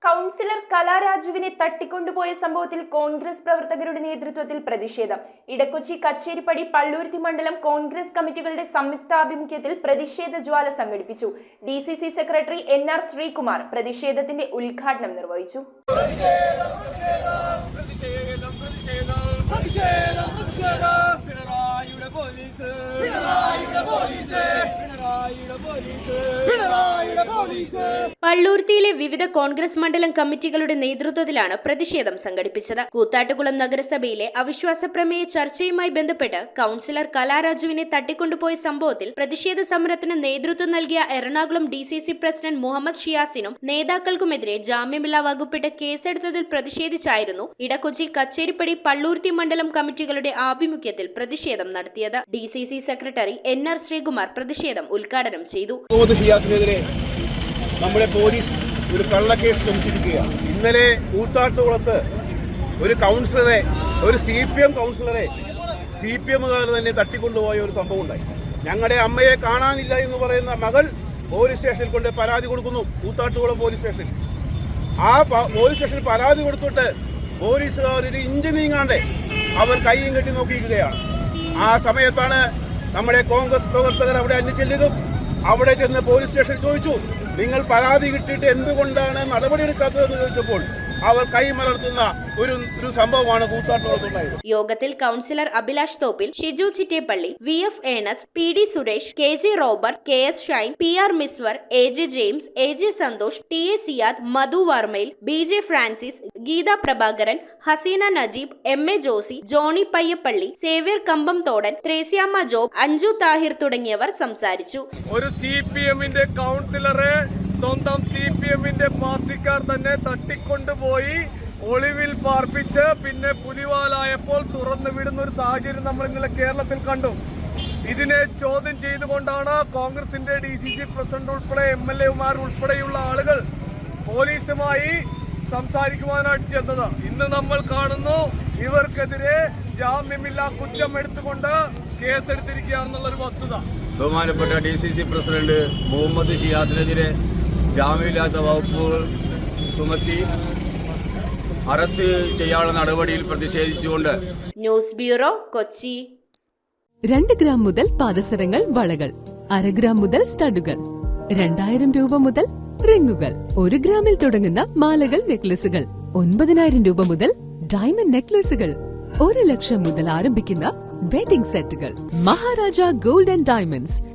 Councillor കലാരാജുവിനെ തട്ടിക്കൊണ്ടുപോയ സംഭവത്തിൽ കോൺഗ്രസ് പ്രവർത്തകരുടെ നേതൃത്വത്തിൽ പ്രതിഷേധം. ഇടക്കൊച്ചി, കച്ചേരിപ്പടി, പള്ളൂരുത്തി മണ്ഡലം കോൺഗ്രസ് കമ്മിറ്റികളുടെ സംയുക്താഭിമുഖ്യത്തിൽ പ്രതിഷേധ ജ്വാല സംഘടിപ്പിച്ചു. DCC സെക്രട്ടറി NR ശ്രീകുമാർ പ്രതിഷേധത്തിന്റെ ഉദ്ഘാടനം നിർവഹിച്ചു. പള്ളൂർത്തിയിലെ വിവിധ കോൺഗ്രസ് മണ്ഡലം കമ്മിറ്റികളുടെ നേതൃത്വത്തിലാണ് പ്രതിഷേധം സംഘടിപ്പിച്ചത്. കൂത്താട്ടുകുളം നഗരസഭയിലെ അവിശ്വാസ പ്രമേയ ചർച്ചയുമായി ബന്ധപ്പെട്ട് കൗൺസിലർ കലാരാജുവിനെ തട്ടിക്കൊണ്ടുപോയ സംഭവത്തിൽ പ്രതിഷേധ സമരത്തിന് നേതൃത്വം നൽകിയ എറണാകുളം DCC പ്രസിഡന്റ് മുഹമ്മദ് ഷിയാസിനും നേതാക്കൾക്കുമെതിരെ ജാമ്യമില്ലാ വകുപ്പിട്ട് കേസെടുത്തതിൽ പ്രതിഷേധിച്ചായിരുന്നു ഇടക്കൊച്ചി, കച്ചേരിപ്പടി, പള്ളൂർത്തി മണ്ഡലം കമ്മിറ്റികളുടെ ആഭിമുഖ്യത്തിൽ പ്രതിഷേധം നടത്തിയത്. DCC സെക്രട്ടറി NR ശ്രീകുമാർ പ്രതിഷേധം ഉദ്ഘാടനം ചെയ്തു. നമ്മുടെ പോലീസ് ഒരു കള്ളക്കേസ് ചുമത്തിയിരിക്കുകയാണ്. ഇന്നലെ കൂത്താട്ടുകുളത്ത് ഒരു കൗൺസിലറെ, ഒരു CPM കൗൺസിലറെ CPMകാർ തന്നെ തട്ടിക്കൊണ്ടുപോയ ഒരു സംഭവം ഉണ്ടായി. ഞങ്ങളുടെ അമ്മയെ കാണാനില്ല എന്ന് പറയുന്ന മകൾ പോലീസ് സ്റ്റേഷനിൽ കൊണ്ട് പരാതി കൊടുക്കുന്നു. കൂത്താട്ടുകുളം പോലീസ് സ്റ്റേഷനിൽ പോലീസ് സ്റ്റേഷനിൽ പരാതി കൊടുത്തിട്ട് പോലീസുകാർ ഒരു ഇഞ്ച് നീങ്ങാണ്ട് അവർ കൈയും കെട്ടി നോക്കിയിരിക്കുകയാണ്. ആ സമയത്താണ് നമ്മുടെ കോൺഗ്രസ് പ്രവർത്തകർ അവിടെ അന്വേഷിച്ചെല്ലുകയും അവിടെ ചെന്ന് പോലീസ് സ്റ്റേഷനിൽ ചോദിച്ചു, നിങ്ങൾ പരാതി കിട്ടിയിട്ട് എന്തുകൊണ്ടാണ് നടപടിയെടുക്കാത്തതെന്ന് ചോദിച്ചപ്പോൾ അവർ കൈമലർത്തുന്ന ഒരു സംഭവമാണ് കൂത്താട്ടുകുളത്തുണ്ടായത്. യോഗത്തിൽ councillor Abhilash Thoppil, Shiju Chittepally, VF Enas, PD Suresh, KJ Robert, KS Shine, PR Miswar, AJ James, AJ Santhosh, TA Siyad, Madhu വർമയിൽ, BJ ഫ്രാൻസിസ്, ഗീത പ്രഭാകരൻ, ഹസീന നജീബ്, MA ജോസി, ജോണി പയ്യപ്പള്ളി, സേവ്യർ കമ്പം തോടൻ, ത്രേസ്യാമ്മ ജോബ്, അഞ്ജു താഹിർ തുടങ്ങിയവർ സംസാരിച്ചു. ഒരു CPMന്റെ കൗൺസിലറെ സ്വന്തം CPMന്റെ പാർട്ടിക്കാർ തന്നെ തട്ടിക്കൊണ്ടുപോയി ഒളിവിൽ പാർപ്പിച്ച് പിന്നെ പുലിവാലായപ്പോൾ തുറന്നു വിടുന്ന ഒരു സാഹചര്യം നമ്മൾ ഇന്നലെ കേരളത്തിൽ കണ്ടു. ഇതിനെ ചോദ്യം ചെയ്തുകൊണ്ടാണ് കോൺഗ്രസിന്റെ DCC പ്രസിഡന്റ് ഉൾപ്പെടെ MLA ഉൾപ്പെടെയുള്ള ആളുകൾ പോലീസുമായി സംസാരിക്കുവാനായിട്ട് ചെന്നത്. ഇന്ന് നമ്മൾ കാണുന്നു ഇവർക്കെതിരെ ജാമ്യമില്ലാ കുറ്റം എടുത്തുകൊണ്ട് കേസെടുത്തിരിക്കുകയാണെന്നുള്ളൊരു വസ്തുത. ബഹുമാനപ്പെട്ട DCC പ്രസിഡന്റ് മുഹമ്മദ് ഷിയാസിനെതിരെ ജാമ്യമില്ലാത്ത വകുപ്പുകൾ ചുമത്തി അറസ്റ്റ് ചെയ്യാനുള്ള നടപടിയിൽ പ്രതിഷേധിച്ചുകൊണ്ട് ന്യൂസ് ബ്യൂറോ, കൊച്ചി. 2 ഗ്രാം മുതൽ പാദസരങ്ങൾ, വളകൾ, 1/2 ഗ്രാം മുതൽ സ്റ്റഡുകൾ, 2000 രൂപ മുതൽ റിങ്ങുകൾ, 1 ഗ്രാമിൽ തുടങ്ങുന്ന മാലകൾ, നെക്ലസുകൾ, 9000 രൂപ മുതൽ ഡയമണ്ട് നെക്ലസുകൾ, 1 ലക്ഷം മുതൽ ആരംഭിക്കുന്ന വെഡിംഗ് സെറ്റുകൾ. Maharaja gold and diamonds,